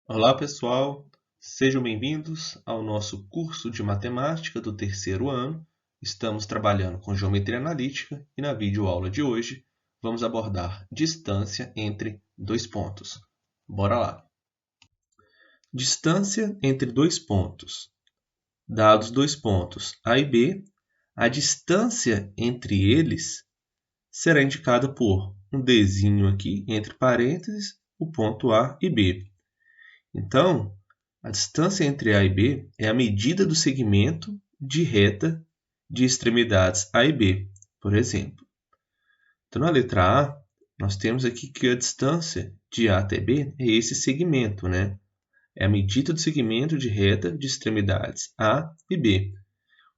Olá, pessoal! Sejam bem-vindos ao nosso curso de matemática do terceiro ano. Estamos trabalhando com geometria analítica e na videoaula de hoje vamos abordar distância entre dois pontos. Bora lá! Distância entre dois pontos. Dados dois pontos A e B, a distância entre eles será indicada por um Dzinho aqui, entre parênteses, o ponto A e B. Então, a distância entre A e B é a medida do segmento de reta de extremidades A e B, por exemplo. Então, na letra A, nós temos aqui que a distância de A até B é esse segmento, né? É a medida do segmento de reta de extremidades A e B.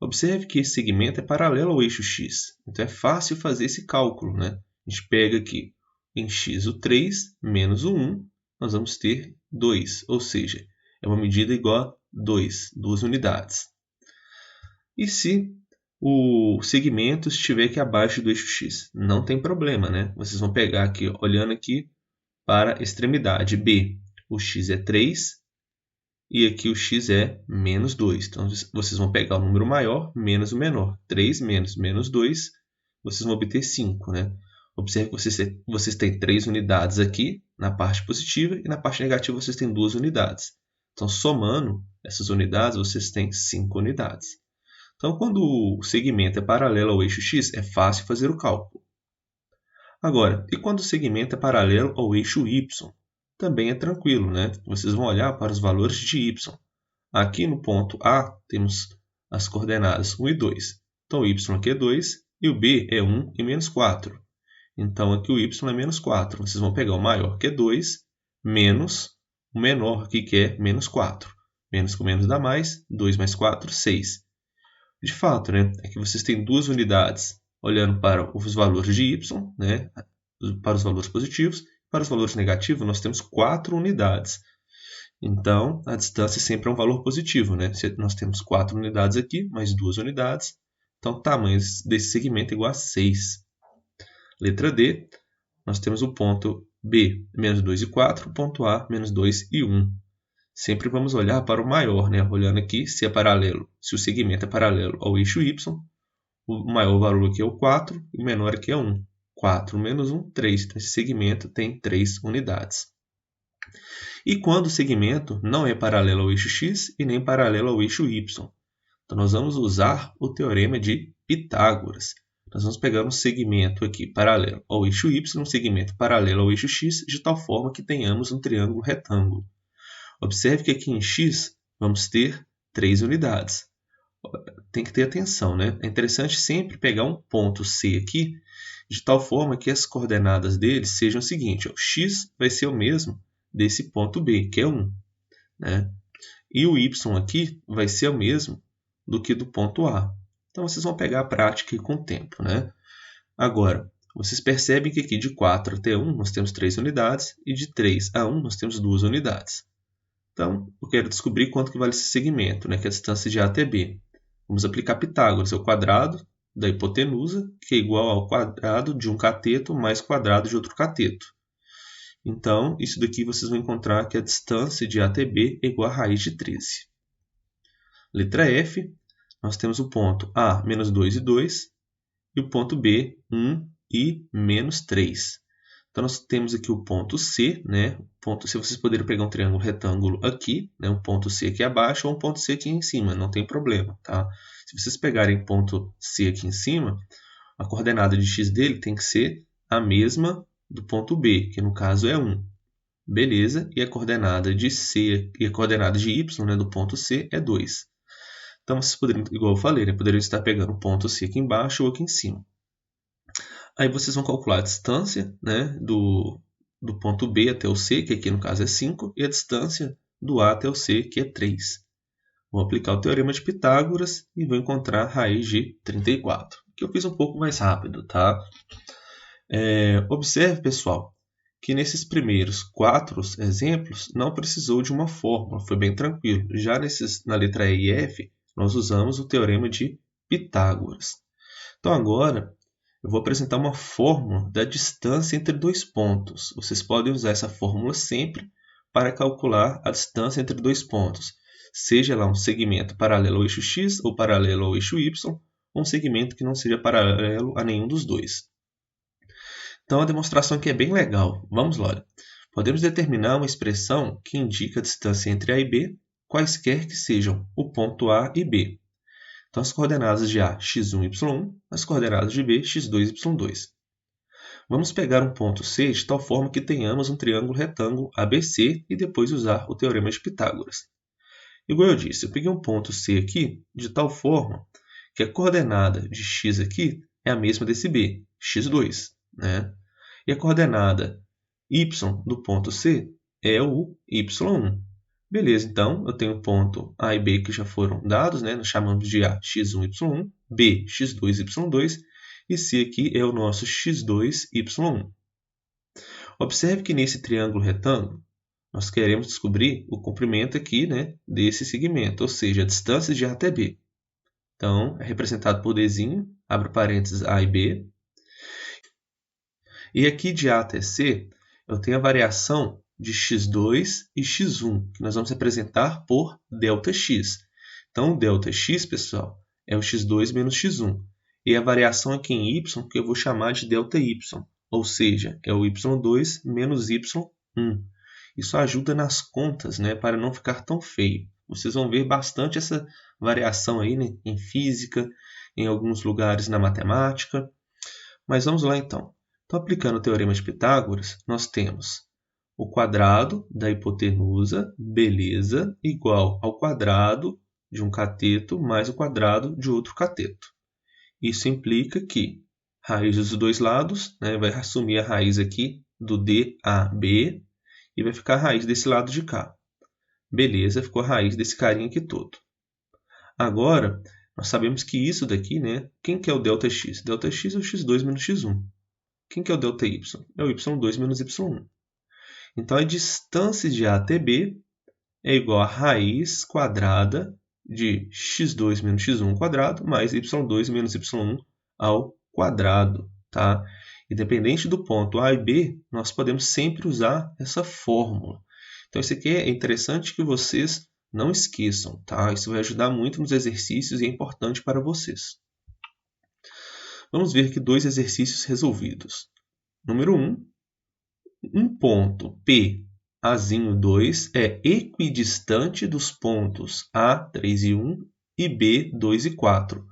Observe que esse segmento é paralelo ao eixo x, então é fácil fazer esse cálculo, né? A gente pega aqui em x o 3 menos o 1, nós vamos ter 2, ou seja, é uma medida igual a 2 unidades. E se o segmento estiver aqui abaixo do eixo x? Não tem problema, né? Vocês vão pegar aqui, olhando aqui para a extremidade B, o x é 3 e aqui o x é menos 2. Então, vocês vão pegar o número maior menos o menor. 3 menos menos 2, vocês vão obter 5, né? Observe que vocês têm 3 unidades aqui na parte positiva e na parte negativa vocês têm 2 unidades. Então, somando essas unidades, vocês têm 5 unidades. Então, quando o segmento é paralelo ao eixo x, é fácil fazer o cálculo. Agora, e quando o segmento é paralelo ao eixo y? Também é tranquilo, né? Vocês vão olhar para os valores de y. Aqui no ponto A, temos as coordenadas 1 e 2. Então, o y aqui é 2 e o B é 1 e menos 4. Então, aqui o y é menos 4. Vocês vão pegar o maior, que é 2, menos o menor aqui, que é menos 4. Menos com menos dá mais, 2 mais 4, 6. De fato, né, aqui vocês têm duas unidades olhando para os valores de y, né, para os valores positivos. Para os valores negativos, nós temos 4 unidades. Então, a distância sempre é um valor positivo, né? Nós temos 4 unidades aqui, mais 2 unidades. Então, o tamanho desse segmento é igual a 6. Letra D, nós temos o ponto B, menos 2 e 4, o ponto A, menos 2 e 1. Sempre vamos olhar para o maior, né? Olhando aqui se é paralelo, se o segmento é paralelo ao eixo y, o maior valor aqui é o 4 e o menor aqui é 1. 4 menos 1, 3. Então, esse segmento tem 3 unidades. E quando o segmento não é paralelo ao eixo x e nem paralelo ao eixo y? Então, nós vamos usar o teorema de Pitágoras. Nós vamos pegar um segmento aqui paralelo ao eixo y, um segmento paralelo ao eixo x, de tal forma que tenhamos um triângulo retângulo. Observe que aqui em x vamos ter 3 unidades. Tem que ter atenção, né? É interessante sempre pegar um ponto C aqui, de tal forma que as coordenadas dele sejam o seguinte: o x vai ser o mesmo desse ponto B, que é 1. Né? E o y aqui vai ser o mesmo do que do ponto A. Então, vocês vão pegar a prática com o tempo. Né? Agora, vocês percebem que aqui de 4 até 1 nós temos 3 unidades e de 3 a 1 nós temos 2 unidades. Então, eu quero descobrir quanto que vale esse segmento, né? Que é a distância de A até B. Vamos aplicar Pitágoras, é o quadrado da hipotenusa, que é igual ao quadrado de um cateto mais quadrado de outro cateto. Então, isso daqui vocês vão encontrar que a distância de A até B é igual a raiz de 13. Letra F, nós temos o ponto A, menos 2 e 2, e o ponto B, 1 e menos 3. Então, nós temos aqui o ponto C, né? O ponto C, vocês poderiam pegar um triângulo retângulo aqui, né? Um ponto C aqui abaixo ou um ponto C aqui em cima, não tem problema, tá? Se vocês pegarem ponto C aqui em cima, a coordenada de x dele tem que ser a mesma do ponto B, que no caso é 1. Beleza? E a coordenada de C e a coordenada de y, né, do ponto C é 2. Então, vocês poderiam, igual eu falei, né, poderiam estar pegando o ponto C aqui embaixo ou aqui em cima. Aí vocês vão calcular a distância, né, do ponto B até o C, que aqui no caso é 5, e a distância do A até o C, que é 3. Vou aplicar o teorema de Pitágoras e vou encontrar a raiz de 34, que eu fiz um pouco mais rápido, tá? Observe, pessoal, que nesses primeiros 4 exemplos não precisou de uma fórmula, foi bem tranquilo. Já na letra E e F, nós usamos o teorema de Pitágoras. Então, agora, eu vou apresentar uma fórmula da distância entre dois pontos. Vocês podem usar essa fórmula sempre para calcular a distância entre dois pontos, seja lá um segmento paralelo ao eixo x ou paralelo ao eixo y, ou um segmento que não seja paralelo a nenhum dos dois. Então, a demonstração aqui é bem legal. Vamos lá. Olha. Podemos determinar uma expressão que indica a distância entre A e B, quaisquer que sejam o ponto A e B. Então, as coordenadas de A, x1, y1, as coordenadas de B, x2, y2. Vamos pegar um ponto C de tal forma que tenhamos um triângulo retângulo ABC e depois usar o teorema de Pitágoras. Igual eu disse, eu peguei um ponto C aqui de tal forma que a coordenada de x aqui é a mesma desse B, x2. Né? E a coordenada y do ponto C é o y1. Beleza, então eu tenho o ponto A e B que já foram dados, né? Nós chamamos de A, x1, y1, B, x2, y2, e C aqui é o nosso x2, y1. Observe que nesse triângulo retângulo, nós queremos descobrir o comprimento aqui, né, desse segmento, ou seja, a distância de A até B. Então, é representado por Dzinho, abre parênteses A e B. E aqui de A até C, eu tenho a variação de x2 e x1, que nós vamos representar por ΔX. Então, o ΔX, pessoal, é o x2 menos x1. E a variação aqui em y, que eu vou chamar de ΔY, ou seja, é o y2 menos y1. Isso ajuda nas contas, né, para não ficar tão feio. Vocês vão ver bastante essa variação aí, né, em física, em alguns lugares na matemática. Mas vamos lá então. Então, aplicando o teorema de Pitágoras, nós temos o quadrado da hipotenusa, beleza, igual ao quadrado de um cateto mais o quadrado de outro cateto. Isso implica que raiz dos dois lados, né, vai assumir a raiz aqui do DAB e vai ficar a raiz desse lado de cá. Beleza, ficou a raiz desse carinha aqui todo. Agora, nós sabemos que isso daqui, né, quem que é o ΔX? ΔX é o x2 menos x1. Quem que é o ΔY? É o y2 menos y1. Então, a distância de A até B é igual a raiz quadrada de x2 menos x1 quadrado mais y2 menos y1 ao quadrado. Tá? Independente do ponto A e B, nós podemos sempre usar essa fórmula. Então, isso aqui é interessante que vocês não esqueçam. Tá? Isso vai ajudar muito nos exercícios e é importante para vocês. Vamos ver aqui dois exercícios resolvidos. Número 1. Um ponto P, Azinho 2, é equidistante dos pontos A, 3 e 1 e B, 2 e 4.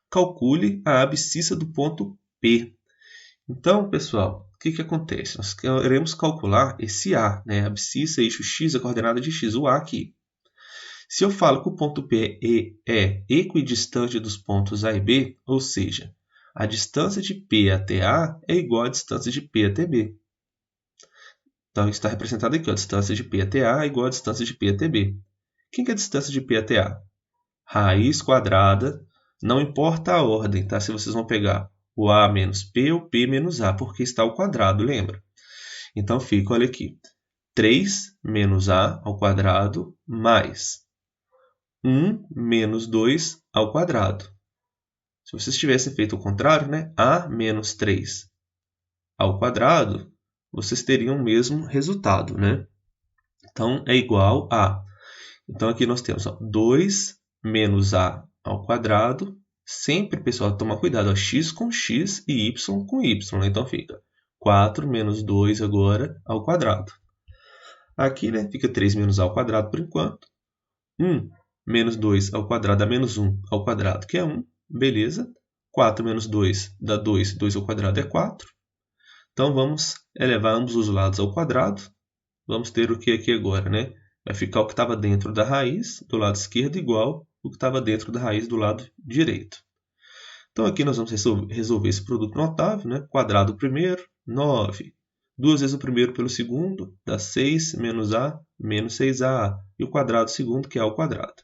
Calcule a abscissa do ponto P. Então, pessoal, o que acontece? Nós queremos calcular esse A, né? A abscissa, eixo x, a coordenada de x, o A aqui. Se eu falo que o ponto P é equidistante dos pontos A e B, ou seja, a distância de P até A é igual à distância de P até B. Então, está representado aqui, ó, a distância de P até A é igual à distância de P até B. Quem que é a distância de P até A? Raiz quadrada, não importa a ordem, tá? Se vocês vão pegar o A menos P ou P menos A, porque está ao quadrado, lembra? Então, fica, olha aqui, 3 menos A ao quadrado mais 1 menos 2 ao quadrado. Se vocês tivessem feito o contrário, né? A menos 3 ao quadrado, vocês teriam o mesmo resultado, né? Então, é igual a... Então, aqui nós temos 2 menos A ao quadrado. Sempre, pessoal, tomar cuidado. Ó, x com x e y com y. Né? Então, fica 4 menos 2 agora ao quadrado. Aqui, né, fica 3 menos A ao quadrado por enquanto. 1 menos 2 ao quadrado dá menos 1 ao quadrado, que é 1. Beleza. 4 menos 2 dá 2. 2 ao quadrado é 4. Então, vamos elevar ambos os lados ao quadrado. Vamos ter o que aqui agora, né? Vai ficar o que estava dentro da raiz do lado esquerdo igual o que estava dentro da raiz do lado direito. Então, aqui nós vamos resolver esse produto notável, né? Quadrado primeiro, 9. 2 vezes o primeiro pelo segundo, dá 6 menos A, menos 6A. E o quadrado segundo, que é A ao quadrado.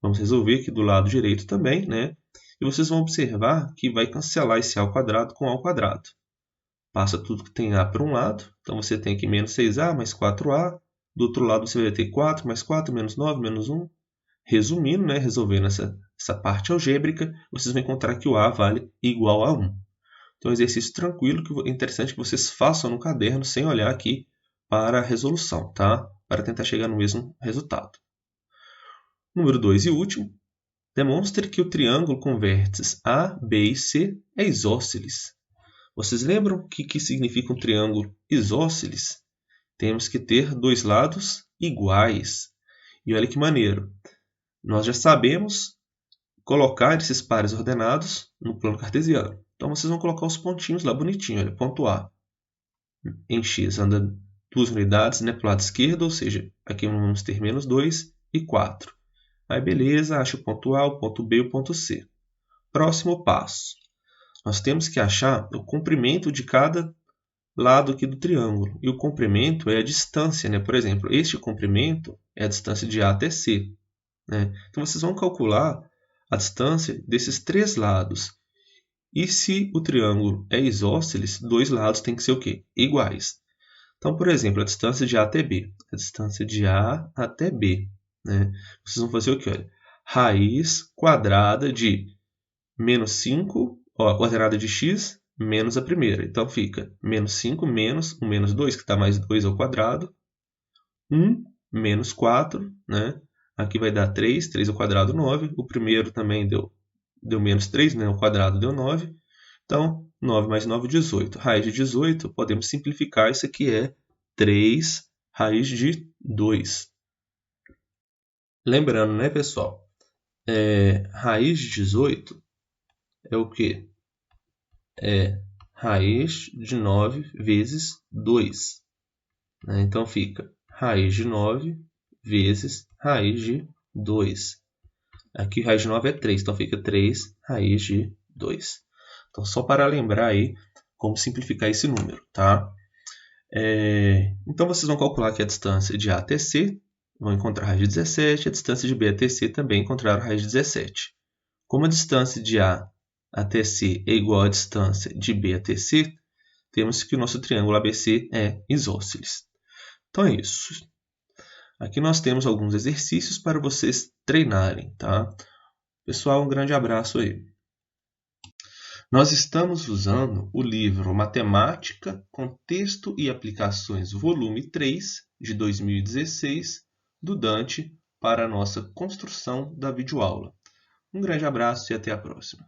Vamos resolver aqui do lado direito também, né? E vocês vão observar que vai cancelar esse A ao quadrado com A ao quadrado. Passa tudo que tem A para um lado. Então, você tem aqui menos 6A mais 4A. Do outro lado, você vai ter 4 mais 4, menos 9, menos 1. Resumindo, né, resolvendo essa parte algébrica, vocês vão encontrar que o A vale igual a 1. Então, é um exercício tranquilo, que é interessante que vocês façam no caderno, sem olhar aqui para a resolução, tá? Para tentar chegar no mesmo resultado. Número 2 e último. Demonstre que o triângulo com vértices A, B e C é isósceles. Vocês lembram o que significa um triângulo isósceles? Temos que ter dois lados iguais. E olha que maneiro. Nós já sabemos colocar esses pares ordenados no plano cartesiano. Então, vocês vão colocar os pontinhos lá bonitinho. Olha, ponto A em x anda 2 unidades, né, para o lado esquerdo, ou seja, aqui vamos ter menos 2 e 4. Aí, beleza, acha o ponto A, o ponto B e o ponto C. Próximo passo. Nós temos que achar o comprimento de cada lado aqui do triângulo. E o comprimento é a distância, né? Por exemplo, este comprimento é a distância de A até C, né? Então, vocês vão calcular a distância desses três lados. E se o triângulo é isósceles, dois lados têm que ser o quê? Iguais. Então, por exemplo, a distância de A até B. A distância de A até B, né? Vocês vão fazer o quê? Olha, raiz quadrada de menos 5, ó, quadrada de x menos a primeira. Então, fica menos 5 menos 1 menos 2, que está mais 2 ao quadrado. 1 menos 4, né? Aqui vai dar 3, 3 ao quadrado, 9. O primeiro também deu menos 3, né? O quadrado deu 9. Então, 9 mais 9, 18. Raiz de 18, podemos simplificar. Isso aqui é 3 raiz de 2. Lembrando, né, pessoal? Raiz de 18 é o quê? É raiz de 9 vezes 2. Né? Então, fica raiz de 9 vezes raiz de 2. Aqui, raiz de 9 é 3, então fica 3 raiz de 2. Então, só para lembrar aí como simplificar esse número, tá? Então, vocês vão calcular aqui a distância de A até C, vão encontrar a raiz de 17, a distância de B até C também encontrar a raiz de 17. Como a distância de A até C é igual à distância de B até C, temos que o nosso triângulo ABC é isósceles. Então, é isso. Aqui nós temos alguns exercícios para vocês treinarem, tá? Pessoal, um grande abraço aí. Nós estamos usando o livro Matemática, Contexto e Aplicações, volume 3, de 2016, do Dante, para a nossa construção da videoaula. Um grande abraço e até a próxima.